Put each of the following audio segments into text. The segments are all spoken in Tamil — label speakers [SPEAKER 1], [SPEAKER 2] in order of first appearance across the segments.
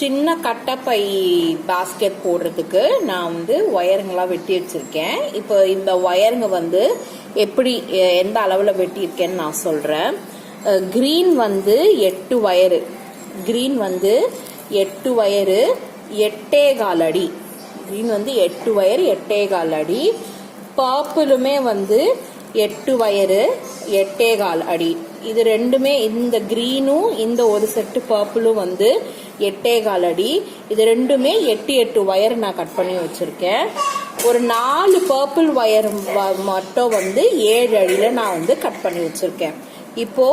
[SPEAKER 1] சின்ன கட்டப்பை பாஸ்கெட் போடுறதுக்கு நான் வந்து ஒயருங்களாம் வெட்டி வச்சிருக்கேன். இப்போ இந்த ஒயருங்க வந்து எப்படி எந்த அளவில் வெட்டியிருக்கேன்னு நான் சொல்கிறேன். கிரீன் வந்து 8 ஒயரு, கிரீன் வந்து 8 ஒயரு 8.25 அடி, கிரீன் வந்து 8 ஒயர் 8.25 அடி. பர்பிளுமே வந்து 8 ஒயரு 8.25 அடி. இது ரெண்டுமே, இந்த கிரீனும் இந்த ஒரு செட்டு பர்பிளும் வந்து 8.25 அடி. இது ரெண்டுமே 8 ஒயர் நான் கட் பண்ணி வச்சிருக்கேன். ஒரு 4 பர்பிள் ஒயர் மட்டும் வந்து 7 அடியில் நான் வந்து கட் பண்ணி வச்சிருக்கேன். இப்போ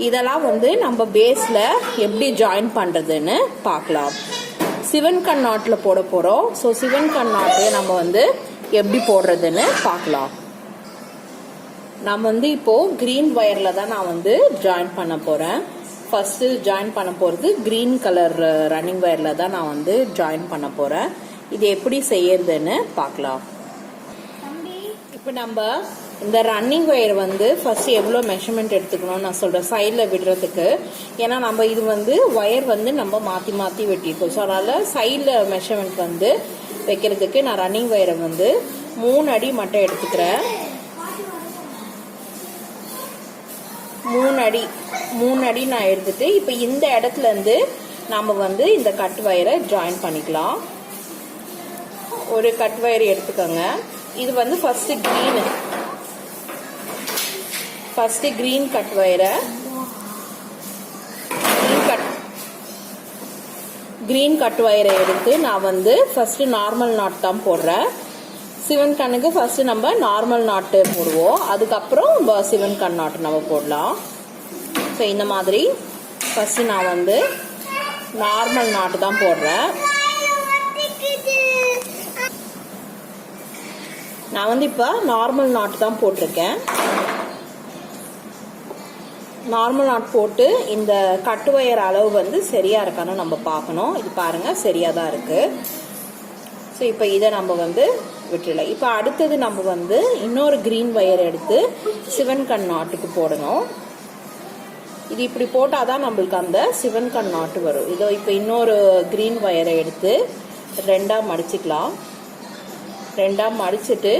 [SPEAKER 1] இதெல்லாம் வந்து நம்ம பேஸ்ல எப்படி ஜாயின் பண்றதுன்னு பார்க்கலாம். சிவன் கண் நாட்டில் போட போறோம். ஸோ சிவன் கண் நாட்டு நம்ம வந்து எப்படி போடுறதுன்னு பார்க்கலாம். நான் வந்து இப்போ கிரீன் ஒயர்ல தான் நான் வந்து ஜாயின் பண்ண போறேன். ஃபர்ஸ்ட் ஜாயின் பண்ண போறது கிரீன் கலர் ரன்னிங் ஒயர்ல தான் நான் வந்து ஜாயின் பண்ண போறேன். இது எப்படி செய்யறதுன்னு பார்க்கலாம். இப்போ நம்ம இந்த ரன்னிங் ஒயர் வந்து ஃபர்ஸ்ட் எவ்வளோ மெஷர்மெண்ட் எடுத்துக்கணும்னு நான் சொல்றேன் சைடில் விடுறதுக்கு. ஏன்னா நம்ம இது வந்து ஒயர் வந்து நம்ம மாற்றி மாற்றி வெட்டியிருக்கோம். ஸோ அதனால சைடில் மெஷர்மெண்ட் வந்து வைக்கிறதுக்கு நான் ரன்னிங் ஒயரை வந்து 3 அடி மட்டும் எடுத்துக்கிறேன். 3 அடி நான் எடுத்துட்டு இப்போ இந்த இடத்துல இருந்து நம்ம வந்து இந்த கட் வயரை ஜாயின் பண்ணிக்கலாம். ஒரு கட் வயர் எடுத்துக்கோங்க. இது வந்து ஃபர்ஸ்ட் கிரீன் கட் வயரை கிரீன் கட் வயரை எடுத்து நான் வந்து ஃபர்ஸ்ட் நார்மல் நாட் தான் போடுறேன். சிவன் கண்ணுக்கு ஃபர்ஸ்ட் நம்ம நார்மல் நாட்டு போடுவோம், அதுக்கப்புறம் சிவன் கண் நாட்டு நம்ம போடலாம். ஸோ இந்த மாதிரி ஃபர்ஸ்ட் நான் வந்து நார்மல் நாட்டு தான் போடுறேன். நான் வந்து இப்போ நார்மல் நாட்டு தான் போட்டிருக்கேன். நார்மல் நாட் போட்டு இந்த கட்டு வயர் அளவு வந்து சரியா இருக்கான்னு நம்ம பார்க்கணும். இது பாருங்க சரியா தான் இருக்கு. ஸோ இப்போ இதை நம்ம வந்து விட்டுல. இப்போ அடுத்தது நம்ம வந்து இன்னொரு கிரீன் வயர் எடுத்து சிவன் கண் நாட்டுக்கு போடணும். இது இப்படி போட்டாதான் நம்மளுக்கு அந்த சிவன் கண் நாட்டு வரும். இதோ இப்போ இன்னொரு கிரீன் வயரை எடுத்து 2ஆ மடிச்சுக்கலாம். 2ஆ மடிச்சுட்டு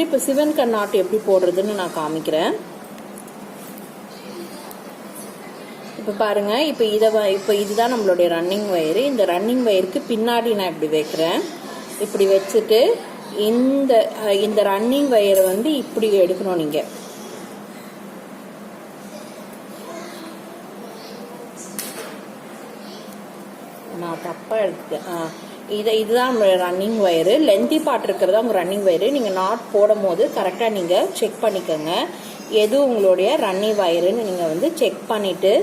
[SPEAKER 1] இப்போ சிவன் கண் நாட்டு எப்படி போடுறதுன்னு நான் காமிக்கிறேன். இப்போ பாருங்க, இப்போ இதுதான் நம்மளுடைய ரன்னிங் வயரு. இந்த ரன்னிங் வயருக்கு பின்னாடி நான் இப்படி வைக்கிறேன். இப்படி வச்சுட்டு இந்த ரன்னிங் வயரை வந்து இப்படி எடுக்கணும். நீங்க நான் தப்பா எடுத்துட்டேன். இதுதான் ரன்னிங் வயரு. லென்த்தி பார்ட் இருக்கிறதா உங்க ரன்னிங் வயரு. நீங்க நாட் போடும் போது கரெக்டா நீங்க செக் பண்ணிக்கோங்க எது உங்களுடைய ரன்னிங் வயருன்னு நீங்க வந்து செக் பண்ணிட்டு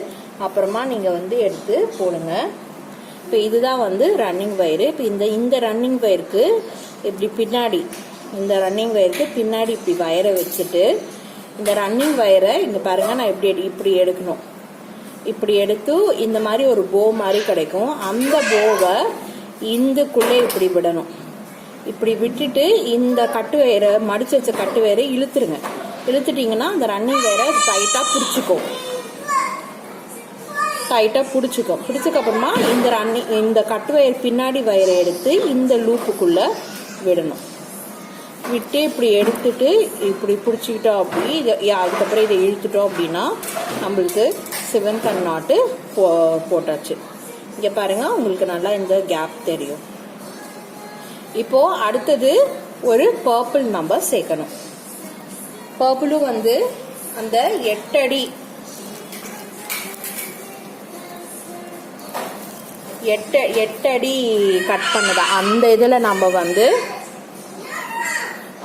[SPEAKER 1] அப்புறமா நீங்க வந்து எடுத்து போடுங்க. இப்போ இதுதான் வந்து ரன்னிங் வயரு. இப்போ இந்த ரன்னிங் வயருக்கு இப்படி பின்னாடி, இந்த ரன்னிங் வயருக்கு பின்னாடி இப்படி வயரை வச்சுட்டு இந்த ரன்னிங் வயரை இங்க பாருங்க, நான் இப்படி எடுக்கணும். இப்படி எடுத்து இந்த மாதிரி ஒரு போ மாதிரி கிடைக்கும். அந்த போவை இந்துக்குள்ளே இப்படி விடணும். இப்படி விட்டுட்டு இந்த கட்டு வயரை மடிச்சு வச்ச கட்டு வயரை இழுத்துருங்க. இழுத்துட்டீங்கன்னா அந்த ரன்னிங் வயரை டைட்டா பிடிச்சிக்கும். பிடிச்சக்கு அப்புறமா இந்த கட்டு வயர் பின்னாடி வயரை எடுத்து இந்த லூப்புக்குள்ள விடணும். விட்டு இப்படி எடுத்துட்டு இப்படி பிடிச்சிக்கிட்டோம். அப்படி அதுக்கப்புறம் இதை இழுத்துட்டோம் அப்படின்னா நம்மளுக்கு சிவன் கண் நாட்டு போட்டாச்சு. இங்க பாருங்க, உங்களுக்கு நல்லா இந்த கேப் தெரியும். இப்போ அடுத்தது ஒரு பர்பிள் நம்ம சேர்க்கணும். பர்பிளும் வந்து அந்த 8 அடி கட் பண்ணதா அந்த இதுல நம்ம வந்து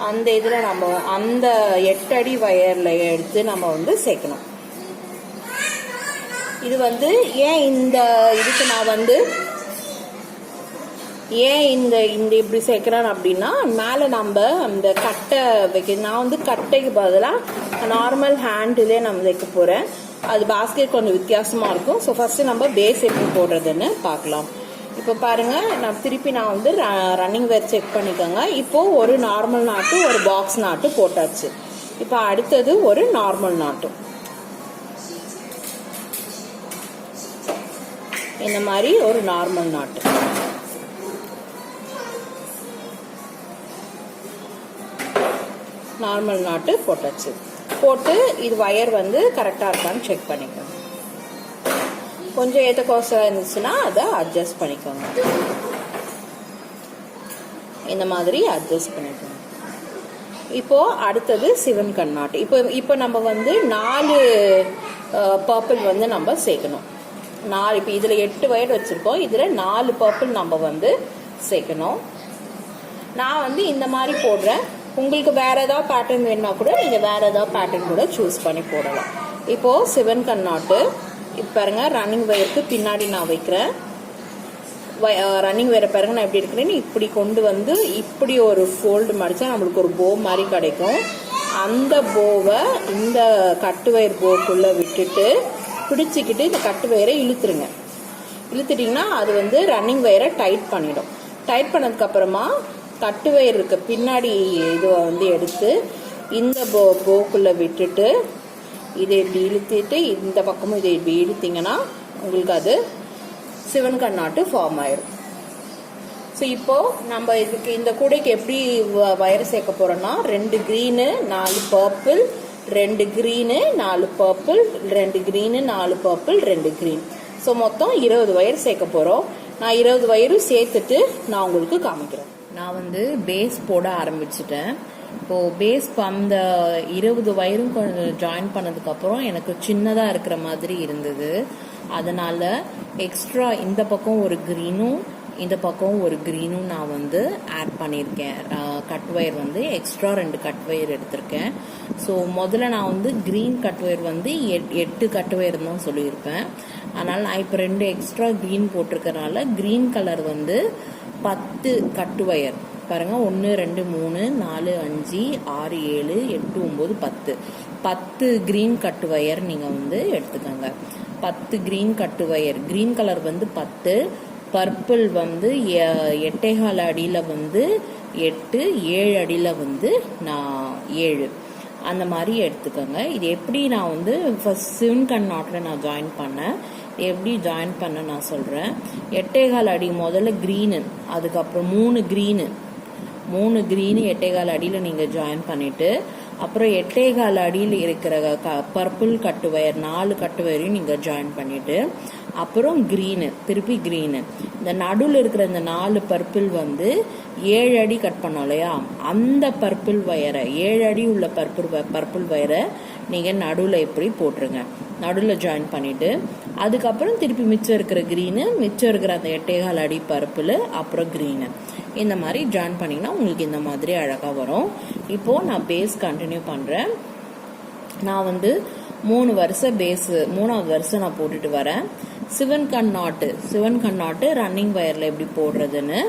[SPEAKER 1] அந்த 8 அடி வயர்ல எடுத்து நம்ம வந்து சேர்க்கணும். இது வந்து ஏன் இந்த இதுக்கு நான் வந்து இப்படி சேர்க்கிறேன் அப்படின்னா, மேலே நம்ம அந்த கட்டை வைக்க, நான் வந்து கட்டைக்கு பதிலாக நார்மல் ஹேண்டிலே நம்ம வைக்க போறேன். அது பாஸ்கெட் கொஞ்சம் வித்தியாசமா இருக்கும். ஸோ ஃபர்ஸ்ட் நம்ம பேஸ் எப்படி போடுறதுன்னு பார்க்கலாம். இப்போ பாருங்க, நான் வந்து ரன்னிங் வேர் செக் பண்ணிக்கோங்க. இப்போ ஒரு நார்மல் நாட்டு ஒரு பாக்ஸ் நாட்டு போட்டாச்சு. இப்போ அடுத்தது ஒரு நார்மல் நாட்டு. இந்த மாதிரி ஒரு நார்மல் நாட்டு. நார்மல் நாட்டு போட்டாச்சு. போட்டு இது வயர் வந்து கரெக்டாக இருக்கான்னு செக் பண்ணிக்கோங்க. கொஞ்சம் ஏற்ற கோசம் இருந்துச்சுன்னா அதை அட்ஜஸ்ட் பண்ணிக்கோங்க. இந்த மாதிரி அட்ஜஸ்ட் பண்ணிக்கோங்க. இப்போ அடுத்தது சிவன் கண் நாட்டு. இப்போ நம்ம வந்து 4 பர்பிள் வந்து நம்ம சேர்க்கணும். 4 இப்போ இதில் 8 வயர் வச்சுருக்கோம். இதில் 4 பர்பிள் நம்ம வந்து சேர்க்கணும். நான் வந்து இந்த மாதிரி போடுறேன். உங்களுக்கு வேறு ஏதாவது பேட்டர்ன் வேணுன்னா கூட நீங்கள் வேறு ஏதாவது பேட்டர்ன் கூட சூஸ் பண்ணி போடலாம். இப்போது சிவன் கண் நாட்டு இப்போ பாருங்க, ரன்னிங் வயருக்கு பின்னாடி நான் வைக்கிறேன். ரன்னிங் வயரை பாருங்க நான் எப்படி இருக்கிறேன்னு இப்படி கொண்டு வந்து இப்படி ஒரு ஃபோல்டு மடித்தா நம்மளுக்கு ஒரு போ மாதிரி கிடைக்கும். அந்த போவை இந்த கட்டு வயர் போக்குள்ளே விட்டுட்டு பிடிச்சிக்கிட்டு இந்த கட்டு வயரை இழுத்துருங்க. இழுத்துட்டிங்கன்னா அது வந்து ரன்னிங் வயரை டைட் பண்ணிடும். டைட் பண்ணதுக்கப்புறமா கட்டு வயர் இருக்க பின்னாடி இதை வந்து எடுத்து இந்த போக்குள்ளே விட்டுட்டு இதை இப்படி இழுத்திட்டு இந்த பக்கமும் இதை இப்படி இழுத்திங்கன்னா உங்களுக்கு அது சிவன் கண் நாட்டு ஃபார்ம் ஆயிடும். ஸோ இப்போது நம்ம இதுக்கு இந்த கூடைக்கு எப்படி வயர் சேர்க்க போகிறோன்னா 2 green 4 purple, 2 green 4 purple, 2 green 4 purple, 2 green. So மொத்தம் 20 வயர் சேர்க்க போகிறோம். நான் 20 வயரும் சேர்த்துட்டு நான் உங்களுக்கு காமிக்கிறேன். நான் வந்து பேஸ் போட ஆரம்பிச்சிட்டேன். இப்போது பேஸ் அந்த 20 வயரும் கொஞ்சம் ஜாயின் பண்ணதுக்கப்புறம் எனக்கு சின்னதாக இருக்கிற மாதிரி இருந்தது. அதனால் எக்ஸ்ட்ரா இந்த பக்கம் ஒரு க்ரீனும் இந்த பக்கம் ஒரு க்ரீனும் நான் வந்து ஆட் பண்ணியிருக்கேன். கட் ஒயர் வந்து எக்ஸ்ட்ரா 2 கட் ஒயர் எடுத்திருக்கேன். ஸோ முதல்ல நான் வந்து க்ரீன் கட் ஒயர் வந்து 8 கட் ஒயர் தான் சொல்லியிருப்பேன். அதனால் நான் இப்போ 2 எக்ஸ்ட்ரா க்ரீன் போட்டிருக்கறனால க்ரீன் கலர் வந்து 10 கட் ஒயர் பாருங்கள். 1 2 3 4 5 6 7 8 9 10 க்ரீன் கட்டு வயர் நீங்கள் வந்து எடுத்துக்கோங்க. 10 க்ரீன் கட்டு வயர். க்ரீன் கலர் வந்து 10, பர்பிள் வந்து 8.25 அடியில் வந்து 8, 7 அடியில் வந்து நான் 7 அந்த மாதிரி எடுத்துக்கோங்க. இது எப்படி நான் வந்து ஃபர்ஸ்ட் சிவன் கண் நாட்டில் நான் ஜாயின் பண்ணேன். எப்படி ஜாயின் பண்ண நான் சொல்கிறேன். 8.25 அடி முதல்ல க்ரீனு, அதுக்கப்புறம் 3 க்ரீனு 8.25 அடியில் நீங்கள் ஜாயின் பண்ணிவிட்டு அப்புறம் 8.25 அடியில் இருக்கிற பர்பிள் கட்டு வயர் 4 கட்டு வயரையும் நீங்கள் ஜாயின் பண்ணிவிட்டு அப்புறம் க்ரீனு, திருப்பி க்ரீனு, இந்த நடுவில் இருக்கிற இந்த 4 பர்பிள் வந்து 7 அடி கட் பண்ணோம் இல்லையா, அந்த பர்பிள் வயரை 7 அடி உள்ள பர்பிள் வயரை நீங்கள் நடுவில் இப்படி போட்டுருங்க. நடுவில் ஜாயின் பண்ணிவிட்டு அதுக்கப்புறம் திருப்பி மிச்சம் இருக்கிற க்ரீனு, மிச்சம் இருக்கிற அந்த 8.25 அடி பர்பிள், அப்புறம் க்ரீனு, இந்த மாதிரி ஜாயின் பண்ணிங்கன்னா உங்களுக்கு இந்த மாதிரி அழகாக வரும். இப்போது நான் பேஸ் கண்டினியூ பண்ணுறேன். நான் வந்து 3 வருஷம் பேஸு 3வது வருஷம் நான் போட்டுட்டு வரேன். சிவன் கண் நாட்டு ரன்னிங் வயரில் எப்படி போடுறதுன்னு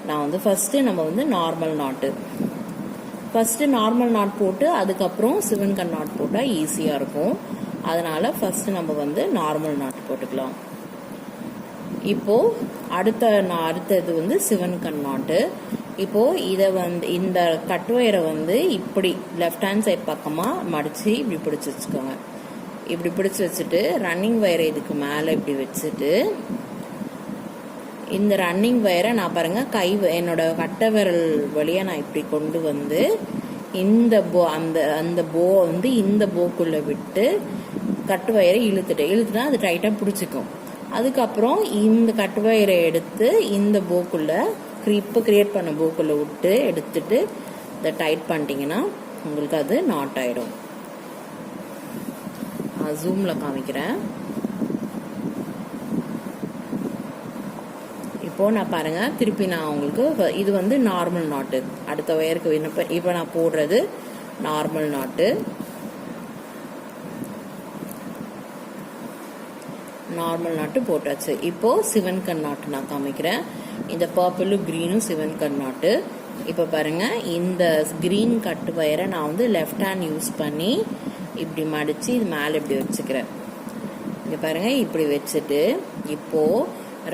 [SPEAKER 1] நான் வந்து ஃபஸ்ட்டு நம்ம வந்து நார்மல் நாட் போட்டு அதுக்கப்புறம் சிவன் கண் நாட் போட்டால் ஈஸியாக இருக்கும். அதனால் ஃபஸ்ட்டு நம்ம வந்து நார்மல் நாட் போட்டுக்கலாம். இப்போது அடுத்தது வந்து சிவன் கண் நாட்டு. இப்போது இதை வந்து இந்த கட் ஒயரை வந்து இப்படி லெஃப்ட் ஹேண்ட் சைட் பக்கமாக மடித்து இப்படி பிடிச்சி வச்சுக்கோங்க. இப்படி பிடிச்சி வச்சுட்டு ரன்னிங் வயரை இதுக்கு மேலே இப்படி வச்சுட்டு இந்த ரன்னிங் வயரை நான் பாருங்கள் என்னோட கட்டை விரல் வழியாக நான் இப்படி கொண்டு வந்து இந்த அந்த போ வந்து இந்த போக்குள்ளே விட்டு கட்டு வயரை இழுத்துனா அது டைட்டாக பிடிச்சிக்கும். அதுக்கப்புறம் இந்த கட்டு வயரை எடுத்து இந்த போக்குள்ளே இப்போ கிரியேட் பண்ண போக்குள்ளே விட்டு எடுத்துட்டு இதை டைட் பண்ணிட்டீங்கன்னா உங்களுக்கு அது நாட் ஆகிடும். ஜூமில் காமிக்கிறேன். இப்போது நான் பாருங்கள், திருப்பி நான் உங்களுக்கு இது வந்து நார்மல் நாட்டு. அடுத்த வயருக்கு இப்போ நான் போடுறது நார்மல் நாட்டு. போட்டாச்சு. இப்போது சிவன் கண் நாட்டு நான் காமிக்கிறேன். இந்த பர்பிளும் க்ரீனும் சிவன் கண் நாட்டு. இப்போ பாருங்கள், இந்த க்ரீன் கட்டு வயரை நான் வந்து லெஃப்ட் ஹேண்ட் யூஸ் பண்ணி இப்படி மடித்து இது மேலே இப்படி வச்சுக்கிறேன். இங்கே பாருங்கள், இப்படி வச்சுட்டு இப்போது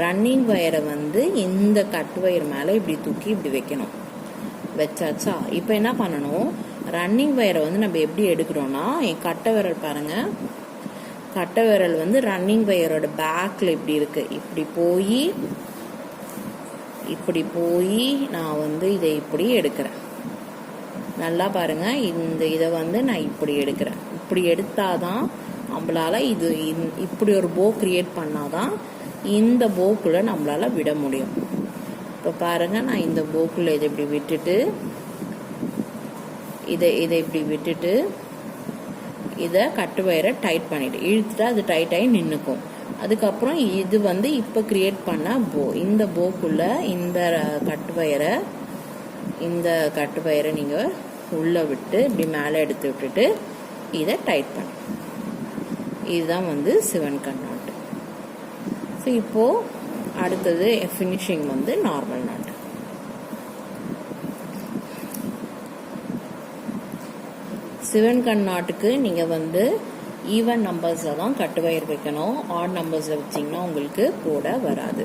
[SPEAKER 1] ரன்னிங் வயரை வந்து இந்த கட்டு வயர் மேலே இப்படி தூக்கி இப்படி வைக்கணும். வச்சாச்சா? இப்போ என்ன பண்ணணும், ரன்னிங் வயரை வந்து நம்ம எப்படி எடுக்கிறோன்னா, என் கட்டை விரல் பாருங்கள், கட்டை விரல் வந்து ரன்னிங் வயரோட பேக்கில் இப்படி இருக்கு. இப்படி போய் நான் வந்து இதை இப்படி எடுக்கிறேன். நல்லா பாருங்க, இந்த இதை வந்து நான் இப்படி எடுக்கிறேன். இப்படி எடுத்தாதான் நம்மளால இப்படி ஒரு போ கிரியேட் பண்ணாதான் இந்த போக்குள்ள நம்மளால விட முடியும். இப்போ பாருங்க, நான் இந்த போக்குள்ள இதை இப்படி விட்டுட்டு இதை இப்படி விட்டுட்டு இதை கட்டு வயரை டைட் பண்ணிட்டு இழுத்துட்டா அது டைட் ஆகி நின்றுக்கும். அதுக்கப்புறம் இது வந்து இப்போ கிரியேட் பண்ண போ. இந்த போக்குள்ள இந்த கட்டு வயரை நீங்கள் உள்ளே விட்டு இப்படி மேலே எடுத்து விட்டுட்டு இதை டைட் பண்ணு. இதுதான் வந்து சிவன் கண் நாட்டு. ஸோ இப்போது அடுத்தது ஃபினிஷிங் வந்து நார்மல் நாட்டு. சிவன் கண் நாட்டுக்கு நீங்கள் வந்து ஈவன் நம்பர்ஸில் தான் கட்டு வயர் வைக்கணும். ஆட் நம்பர்ஸில் வச்சிங்கன்னா உங்களுக்கு போட வராது.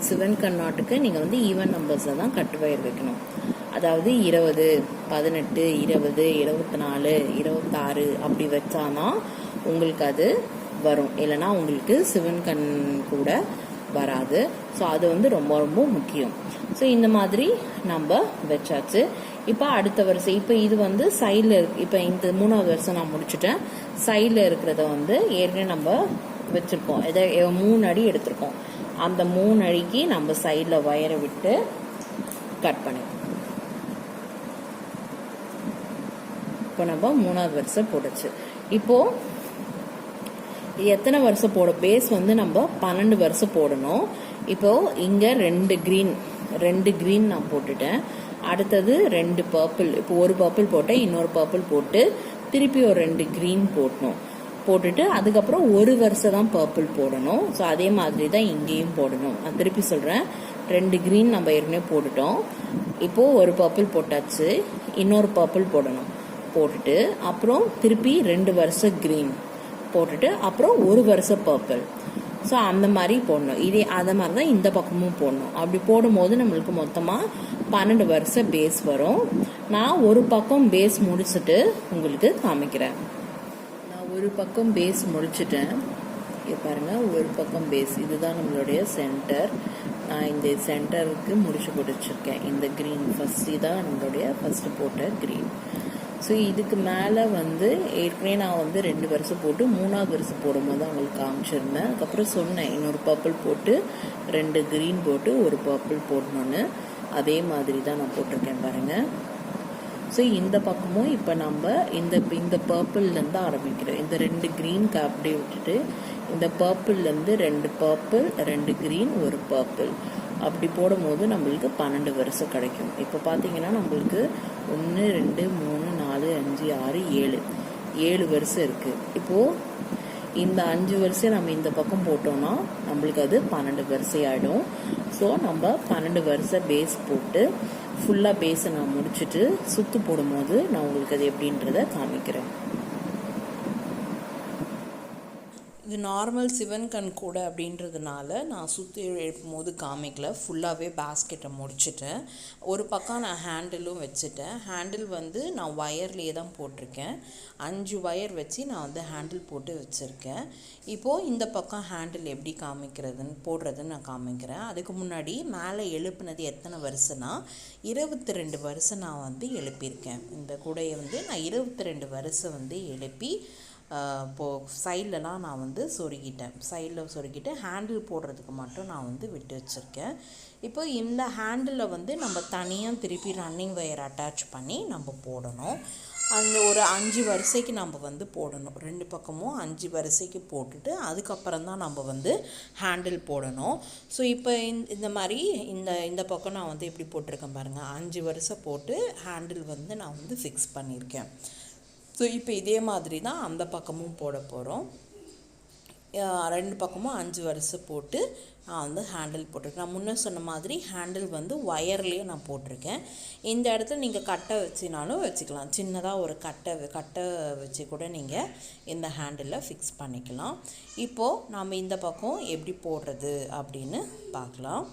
[SPEAKER 1] சிவன் கண் நாட்டுக்கு நீங்கள் வந்து ஈவன் நம்பர்ஸில் தான் கட்டு வயர் வைக்கணும். அதாவது 20, 18, 20, 24, 26 அப்படி வச்சாதான் உங்களுக்கு அது வரும். இல்லைன்னா உங்களுக்கு சிவன் கண் கூட வராது. ஸோ அது வந்து ரொம்ப ரொம்ப முக்கியம். ஸோ இந்த மாதிரி நம்ம வச்சாச்சு. இப்போ அடுத்த வரிசை, இப்போ இது வந்து சைடில் இருக்கு. இப்போ இந்த 3வது வரிசை நான் முடிச்சுட்டேன். சைடில் இருக்கிறத வந்து ஏற்கனவே நம்ம வச்சுருக்கோம். இதை 3 அடி எடுத்திருக்கோம். அந்த 3 அடிக்கு நம்ம சைடில் வயரை விட்டு கட் பண்ணிடுவோம். இப்போ நம்ம 3வது வரிசை போட்டுச்சு. இப்போது எத்தனை வரிசை போட, பேஸ் வந்து நம்ம 12 வரிசை போடணும். இப்போது இங்கே 2 க்ரீன் நான் போட்டுட்டேன். அடுத்தது 2 பர்பிள். இப்போ ஒரு பர்பிள் போட்டேன், இன்னொரு பர்பிள் போட்டு திருப்பி ஒரு 2 க்ரீன் போட்டுட்டு அதுக்கப்புறம் ஒரு வரிசை தான் பர்பிள் போடணும். ஸோ அதே மாதிரி தான் இங்கேயும் போடணும். நான் திருப்பி சொல்கிறேன், 2 க்ரீன் நம்ம ஏற்கனவே போட்டுட்டோம். இப்போது ஒரு பர்பிள் போட்டாச்சு, இன்னொரு பர்பிள் போட்டுட்டு அப்புறம் திருப்பி 2 வரிசை க்ரீன் போட்டுட்டு அப்புறம் ஒரு வரிசை பர்பிள். ஸோ அந்த மாதிரி போடணும். அதை மாதிரி தான் இந்த பக்கமும் போடணும். அப்படி போடும்போது நம்மளுக்கு மொத்தமாக 12 வரிசை பேஸ் வரும். நான் ஒரு பக்கம் பேஸ் முடிச்சுட்டு உங்களுக்கு காமிக்கிறேன். நான் ஒரு பக்கம் பேஸ் முடிச்சுட்டேன். பாருங்க, ஒரு பக்கம் பேஸ் இதுதான் நம்மளுடைய சென்டர். நான் இந்த சென்டருக்கு முடிச்சு போட்டுச்சிருக்கேன். இந்த க்ரீன் ஃபர்ஸ்ட் இதான் நம்மளுடைய ஃபர்ஸ்ட் போட்ட க்ரீன். ஸோ இதுக்கு மேலே வந்து ஏற்கனவே நான் வந்து 2 வரிசை போட்டு 3வது வரிசை போடும்போது அவங்களுக்கு காமிச்சிருந்தேன். அதுக்கப்புறம் சொன்னேன் இன்னொரு பர்பிள் போட்டு 2 க்ரீன் போட்டு ஒரு பர்பிள் போடணுன்னு. அதே மாதிரி தான் நான் போட்டிருக்கேன் பாருங்கள். ஸோ இந்த பக்கமும் இப்போ நம்ம இந்த பர்பிள்லேருந்து ஆரம்பிக்கிறோம். இந்த 2 க்ரீனுக்கு அப்படியே விட்டுட்டு இந்த பர்பிள்லேருந்து 2 பர்பிள் 2 க்ரீன் ஒரு பர்பிள் அப்படி போடும்போது நம்மளுக்கு 12 வரிசை கிடைக்கும். இப்போ பார்த்தீங்கன்னா நம்மளுக்கு 1 2 3 4 5 6 7 வரிசை இருக்குது. இப்போது இந்த 5 வரிசை நம்ம இந்த பக்கம் போட்டோம்னா நம்மளுக்கு அது 12 வரிசை ஆகிடும். ஸோ நம்ம 12 வரிசை பேஸ் போட்டு ஃபுல்லாக பேஸை நான் முடிச்சுட்டு சுற்று போடும்போது நான் உங்களுக்கு அது எப்படின்றத காமிக்கிறேன். இது நார்மல் சிவன் கண் கூட அப்படின்றதுனால நான் சுற்றி எழுப்பும் போது காமிக்கல. ஃபுல்லாகவே பேஸ்கெட்டை முடிச்சுட்டேன். ஒரு பக்கம் நான் ஹேண்டிலும் வச்சுட்டேன். ஹேண்டில் வந்து நான் ஒயர்லேயே தான் போட்டிருக்கேன். 5 ஒயர் வச்சு நான் வந்து ஹேண்டில் போட்டு வச்சுருக்கேன். இப்போது இந்த பக்கம் ஹேண்டில் எப்படி போடுறதுன்னு நான் காமிக்கிறேன். அதுக்கு முன்னாடி மேலே எழுப்புனது எத்தனை வரிசைனா 22 வரிசை நான் வந்து எழுப்பியிருக்கேன். இந்த கூடையை வந்து நான் 22 வரிசை வந்து எழுப்பி இப்போது சைட்லலாம் நான் வந்து சொருகிட்டு ஹேண்டில் போடுறதுக்கு மட்டும் நான் வந்து விட்டு வச்சுருக்கேன். இப்போ இந்த ஹேண்டில் வந்து நம்ம தனியாக திருப்பி ரன்னிங் வயர் அட்டாச் பண்ணி நம்ம போடணும். அந்த ஒரு 5 வரிசைக்கு நம்ம வந்து போடணும். 2 பக்கமும் 5 வரிசைக்கு போட்டுட்டு அதுக்கப்புறம் தான் நம்ம வந்து ஹேண்டில் போடணும். ஸோ இப்போ இந்த மாதிரி இந்த பக்கம் நான் வந்து எப்படி போட்டிருக்கேன் பாருங்கள். 5 வரிசை போட்டு ஹேண்டில் வந்து நான் வந்து ஃபிக்ஸ் பண்ணியிருக்கேன். ஸோ இப்போ இதே மாதிரி தான் அந்த பக்கமும் போட போகிறோம். 2 பக்கமும் 5 வரிசை போட்டு நான் வந்து ஹேண்டில் போட்டிருக்கேன். நான் முன்னே சொன்ன மாதிரி ஹேண்டில் வந்து ஒயர்லேயே நான் போட்டிருக்கேன். இந்த இடத்துல நீங்கள் கட்டை வச்சினாலும் வச்சுக்கலாம். சின்னதாக ஒரு கட்டை வச்சு கூட நீங்கள் இந்த ஹேண்டிலில் ஃபிக்ஸ் பண்ணிக்கலாம். இப்போது நாம் இந்த பக்கம் எப்படி போடுறது அப்படின்னு பார்க்கலாம்.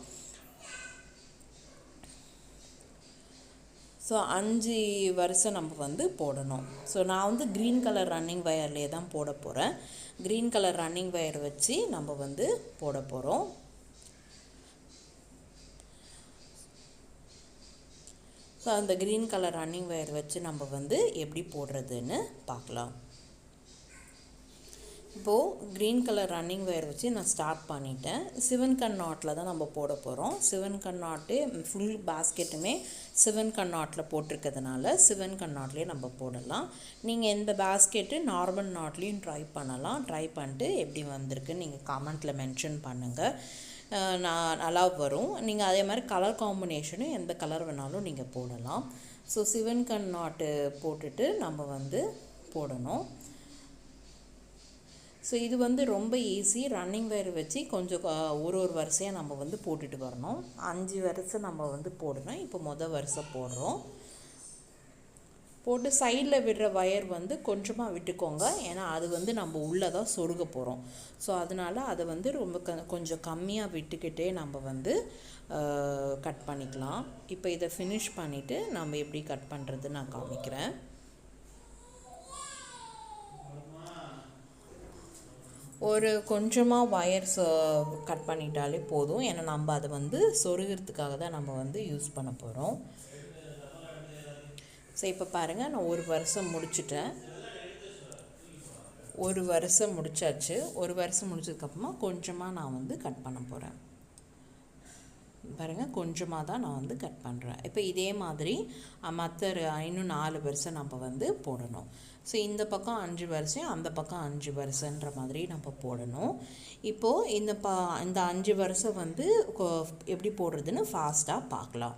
[SPEAKER 1] ஸோ 5 வருஷம் நம்ம வந்து போடணும். ஸோ நான் வந்து க்ரீன் கலர் ரன்னிங் வயர்லேயே தான் போட போகிறேன். க்ரீன் கலர் ரன்னிங் வயர் வச்சு நம்ம வந்து போட போகிறோம். ஸோ அந்த க்ரீன் கலர் ரன்னிங் வயர் வச்சு நம்ம வந்து எப்படி போடுறதுன்னு பார்க்கலாம். இப்போது க்ரீன் கலர் ரன்னிங் வயர் வச்சு நான் ஸ்டார்ட் பண்ணிட்டேன். 7 கன் நாட்டில் தான் நம்ம போட போகிறோம். 7 கன் நாட்டு ஃபுல் பாஸ்கெட்டுமே 7 கன் நாட்டில் போட்டிருக்கிறதுனால 7 கன் நாட்லேயே நம்ம போடலாம். நீங்கள் எந்த பாஸ்கெட்டு நார்மல் நாட்லேயும் ட்ரை பண்ணலாம். ட்ரை பண்ணிட்டு எப்படி வந்திருக்குன்னு நீங்கள் கமெண்ட்டில் மென்ஷன் பண்ணுங்கள். நான் நல்லா வரும். நீங்கள் அதே மாதிரி கலர் காம்பினேஷனும் எந்த கலர் வேணாலும் நீங்கள் போடலாம். ஸோ 7 கன் நாட்டு போட்டுட்டு நம்ம வந்து போடணும். ஸோ இது வந்து ரொம்ப ஈஸி. ரன்னிங் வயர் வச்சு கொஞ்சம் ஒரு வரிசையாக நம்ம வந்து போட்டுட்டு வரணும். 5 வரிசை நம்ம வந்து போடணும். இப்போ வரிசை போடுறோம். போட்டு சைடில் விடுற வயர் வந்து கொஞ்சமாக விட்டுக்கோங்க. ஏன்னா அது வந்து நம்ம உள்ளே தான் சொருக போகிறோம். ஸோ அதனால் அதை வந்து ரொம்ப கொஞ்சம் கம்மியாக விட்டுக்கிட்டே நம்ம வந்து கட் பண்ணிக்கலாம். இப்போ இதை ஃபினிஷ் பண்ணிவிட்டு நம்ம எப்படி கட் பண்ணுறது நான் காமிக்கிறேன். ஒரு கொஞ்சமாக வயர்ஸ் கட் பண்ணிட்டாலே போதும். ஏன்னா நம்ம அதை வந்து சொருகிறதுக்காக தான் நம்ம வந்து யூஸ் பண்ண போகிறோம். ஸோ இப்போ பாருங்கள், நான் ஒரு வருஷம் முடிச்சிட்டேன். ஒரு வருஷம் முடிச்சாச்சு. ஒரு வருஷம் முடிச்சதுக்கப்புறமா கொஞ்சமாக நான் வந்து கட் பண்ண போகிறேன். பாருங்கள், கொஞ்சமாக தான் நான் வந்து கட் பண்ணுறேன். இப்போ இதே மாதிரி மற்ற இன்னும் 4 வருஷம் நம்ம வந்து போடணும். ஸோ இந்த பக்கம் 5 வருஷம், அந்த பக்கம் 5 வருஷன்ற மாதிரி நம்ம போடணும். இப்போது இந்த 5 வருஷம் வந்து எப்படி போடுறதுன்னு ஃபாஸ்ட்டாக பார்க்கலாம்.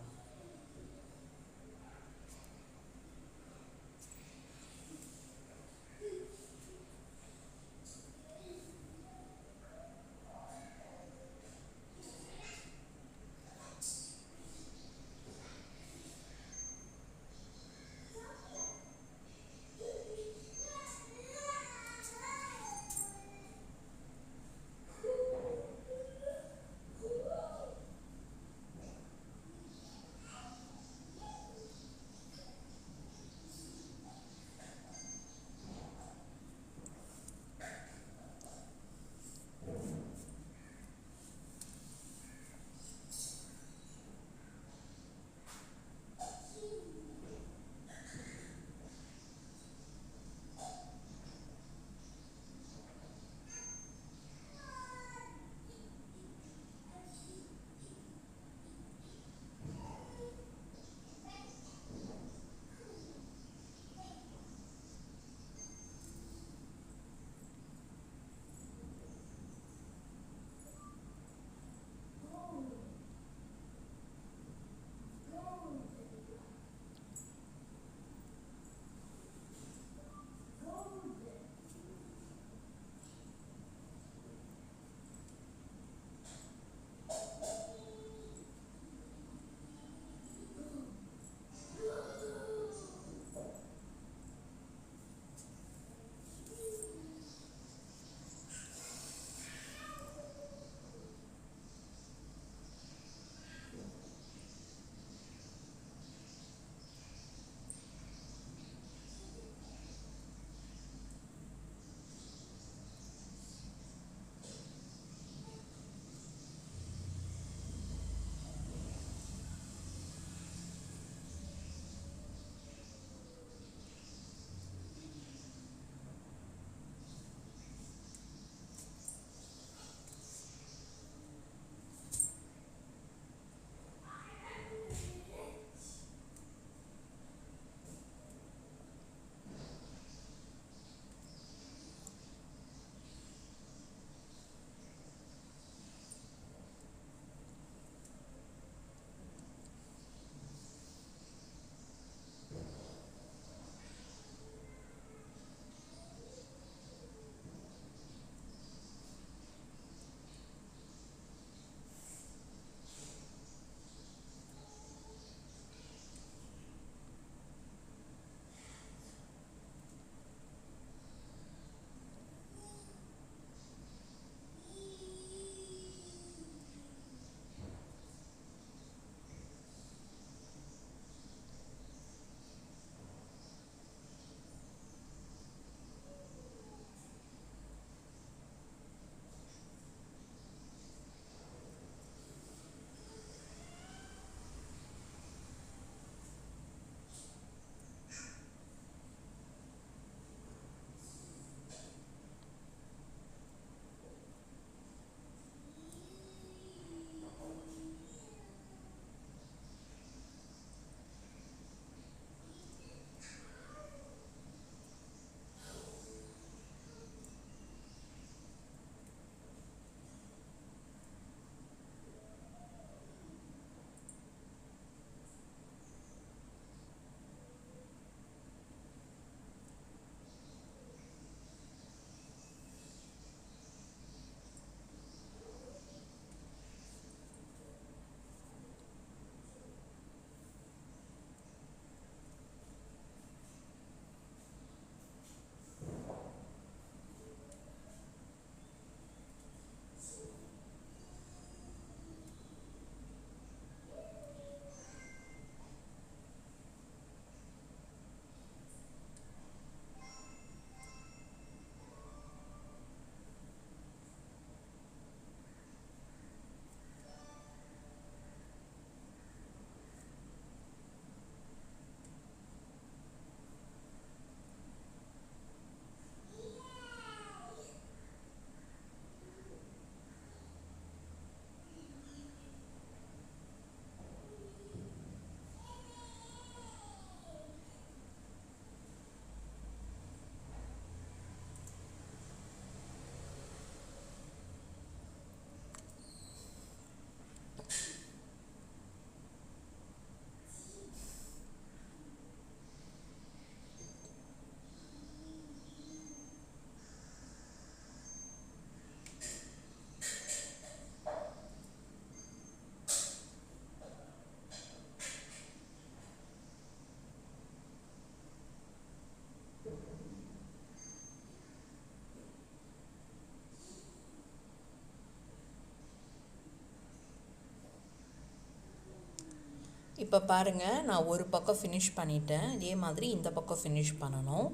[SPEAKER 1] இப்போ பாருங்கள், நான் ஒரு பக்கம் ஃபினிஷ் பண்ணிட்டேன். இதே மாதிரி இந்த பக்கம் ஃபினிஷ் பண்ணணும்.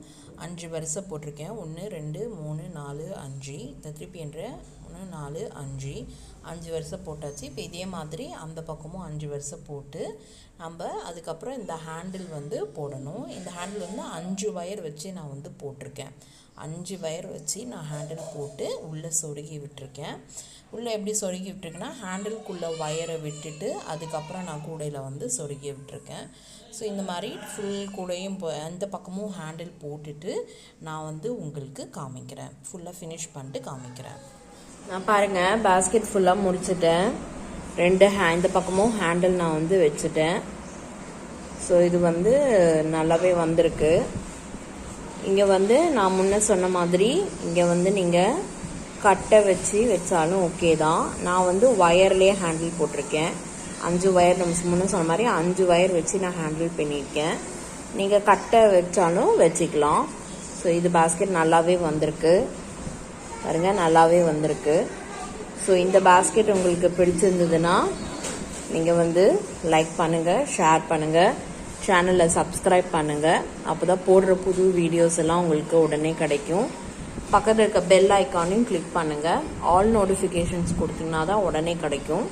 [SPEAKER 1] 5 வரிசை போட்டிருக்கேன். 1 2 3 4 5. இந்த திருப்பி என்ற 1 4 5 வரிசை போட்டாச்சு. இப்போ இதே மாதிரி அந்த பக்கமும் 5 வரிசை போட்டு நம்ம அதுக்கப்புறம் இந்த ஹேண்டில் வந்து போடணும். இந்த ஹேண்டில் வந்து 5 வயர் வச்சு நான் வந்து போட்டிருக்கேன். 5 வயர் வச்சு நான் ஹேண்டில் போட்டு உள்ளே சொருகி விட்டுருக்கேன். உள்ளே எப்படி சொருகி விட்டுருக்கேன்னா, ஹேண்டிலுக்குள்ளே வயரை விட்டுட்டு அதுக்கப்புறம் நான் கூடையில் வந்து சொருகி விட்டுருக்கேன். ஸோ இந்த மாதிரி ஃபுல் கூடையும் அந்த பக்கமும் ஹேண்டில் போட்டுட்டு நான் வந்து உங்களுக்கு காமிக்கிறேன். ஃபுல்லாக ஃபினிஷ் பண்ணிட்டு காமிக்கிறேன். நான் பாருங்கள், பாஸ்கெட் ஃபுல்லாக முடிச்சிட்டேன். இந்த பக்கமும் ஹேண்டில் நான் வந்து வச்சுட்டேன். ஸோ இது வந்து நல்லாவே வந்திருக்கு. இங்கே வந்து நான் முன்ன சொன்ன மாதிரி இங்கே வந்து நீங்கள் கட்டை வச்சு வச்சாலும் ஓகே தான். நான் வந்து ஒயர்லேயே ஹேண்டில் போட்டிருக்கேன். 5 வயர் நம்ம முன்ன சொன்ன மாதிரி 5 வயர் வச்சு நான் ஹேண்டில் பண்ணியிருக்கேன். நீங்கள் கட்டை வச்சாலும் வச்சுக்கலாம். ஸோ இது பாஸ்கெட் நல்லாவே வந்திருக்கு பாருங்க, நல்லாவே வந்திருக்கு. ஸோ இந்த பாஸ்கெட் உங்களுக்கு பிடிச்சிருந்ததுன்னா நீங்கள் வந்து லைக் பண்ணுங்கள், ஷேர் பண்ணுங்கள், சேனலை சப்ஸ்கிரைப் பண்ணுங்கள். அப்போ தான் போடுற புது வீடியோஸ் எல்லாம் உங்களுக்கு உடனே கிடைக்கும். பக்கத்தில் இருக்க பெல் ஐக்கானையும் கிளிக் பண்ணுங்கள். ஆல் நோட்டிஃபிகேஷன்ஸ் கொடுத்தீங்கன்னா தான் உடனே கிடைக்கும்.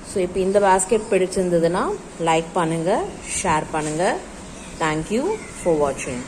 [SPEAKER 1] ஸோ இப்போ இந்த பாஸ்கெட் பிடிச்சிருந்ததுன்னா லைக் பண்ணுங்கள், ஷேர் பண்ணுங்கள். தேங்க்யூ ஃபார் வாட்சிங்.